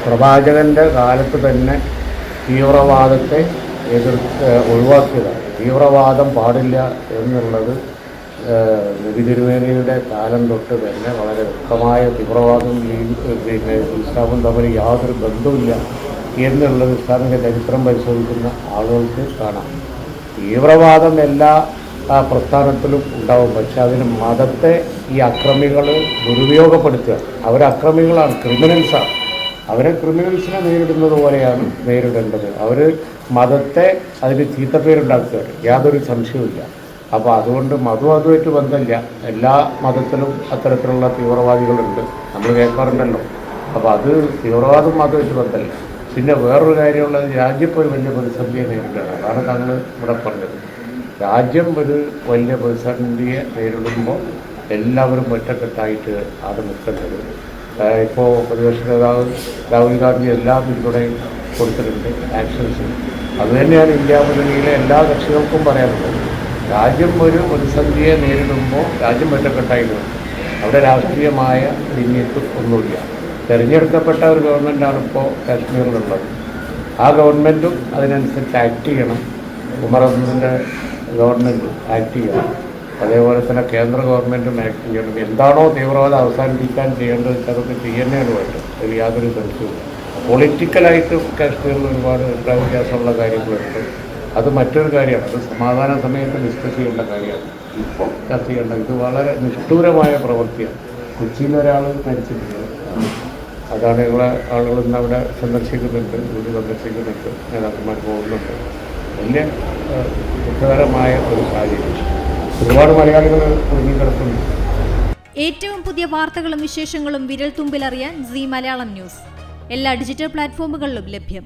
പ്രവാചകൻ്റെ കാലത്ത് തന്നെ തീവ്രവാദത്തെ ഒഴിവാക്കിയതാണ്. തീവ്രവാദം പാടില്ല എന്നുള്ളത് നബി തിരുമേനിയുടെ കാലം തൊട്ട് തന്നെ വളരെ വ്യക്തമായ തീവ്രവാദവും ഇസ്ലാമും തമ്മിൽ യാതൊരു ബന്ധവുമില്ല എന്നുള്ളത് ഇസ്ലാമിക ചരിത്രം പരിശോധിക്കുന്ന ആളുകൾക്ക് കാണാം. തീവ്രവാദം എല്ലാ പ്രസ്ഥാനത്തിലും ഉണ്ടാവും. പക്ഷെ അതിന് മതത്തെ ഈ അക്രമികൾ ദുരുപയോഗപ്പെടുത്തുക. അവരക്രമികളാണ്, ക്രിമിനൽസാണ്. അവരെ ക്രിമിനൽസിനെ നേരിടുന്നത് പോലെയാണ് നേരിടേണ്ടത്. അവർ മതത്തെ അതിന് ചീത്തപ്പേരുണ്ടാക്കുകയാണ്, യാതൊരു സംശയവുമില്ല. അപ്പോൾ അതുകൊണ്ട് അതുമായിട്ട് ബന്ധമില്ല. എല്ലാ മതത്തിലും അത്തരത്തിലുള്ള തീവ്രവാദികളുണ്ട്, നമ്മൾ കേൾക്കാറുണ്ടല്ലോ. അപ്പോൾ അത് തീവ്രവാദം മതമായിട്ട് ബന്ധമില്ല. പിന്നെ വേറൊരു കാര്യമുള്ളത്, രാജ്യം ഒരു വലിയ പ്രതിസന്ധിയെ നേരിടുകയാണ്. അതാണ് താങ്കൾ ഇവിടെ പറഞ്ഞത്. രാജ്യം ഒരു വലിയ പ്രതിസന്ധിയെ നേരിടുമ്പോൾ എല്ലാവരും ഒറ്റക്കെട്ടായിട്ട് ആണ് നിൽക്കുന്നത്. ഇപ്പോൾ പ്രതിപക്ഷ നേതാവ് രാഹുൽ ഗാന്ധി എല്ലാ പിന്തുണയും കൊടുത്തിട്ടുണ്ട്, ആക്ഷൻസും. അതുതന്നെയാണ് ഇന്ത്യ മുന്നണിയിലെ എല്ലാ കക്ഷികൾക്കും പറയാനുള്ളത്. രാജ്യം ഒരു പ്രതിസന്ധിയെ നേരിടുമ്പോൾ രാജ്യം ഒറ്റക്കെട്ടായിട്ട് നിൽക്കും. അവിടെ രാഷ്ട്രീയമായ ഭിന്നിപ്പ് ഒന്നുമില്ല. തിരഞ്ഞെടുക്കപ്പെട്ട ഒരു ഗവൺമെൻറ്റാണ് ഇപ്പോൾ കാശ്മീരിലുള്ളത്. ആ ഗവൺമെൻറ്റും അതിനനുസരിച്ച് ആക്ട് ചെയ്യണം. ഉമർ അബ്ദുലിൻ്റെ ഗവൺമെൻറ് ആക്ട് ചെയ്യണം. അതേപോലെ തന്നെ കേന്ദ്ര ഗവൺമെൻറ്റും ആക്ട് ചെയ്യണം. എന്താണോ തീവ്രവാദം അവസാനിപ്പിക്കാൻ ചെയ്യേണ്ടത് അതൊക്കെ ചെയ്യുന്നതാണ് വേണ്ടത്. അതിൽ യാതൊരു സംശയവും. പൊളിറ്റിക്കലായിട്ട് കാശ്മീരിൽ ഒരുപാട് അഭിപ്രായ വ്യത്യാസമുള്ള കാര്യങ്ങളുണ്ട്. അത് മറ്റൊരു കാര്യമാണ്. അത് സമാധാന സമയത്ത് ഡിസ്കസ് ചെയ്യേണ്ട കാര്യമാണ്. ഇപ്പോൾ ചർച്ച ചെയ്യേണ്ട ഇത് വളരെ നിഷ്ഠൂരമായ പ്രവൃത്തിയാണ്. കൊച്ചിയിൽ ഒരാൾ മരിച്ചിട്ടുണ്ട്. അതാണ് ഞങ്ങളെ ആളുകൾ ഇന്ന് അവിടെ സന്ദർശിക്കുന്നുണ്ട്, വീട് സന്ദർശിക്കുന്നുണ്ട്, നേതാക്കന്മാർ പോകുന്നുണ്ട്. വലിയ ദുഃഖകരമായ ഒരു സാഹചര്യം. ഒരുപാട് മലയാളികൾ കുടുങ്ങിക്കിടക്കുന്നു. ഏറ്റവും പുതിയ വാർത്തകളും വിശേഷങ്ങളും വിരൽ തുമ്പിലറിയാൻ സീ മലയാളം ന്യൂസ് എല്ലാ ഡിജിറ്റൽ പ്ലാറ്റ്ഫോമുകളിലും ലഭ്യം.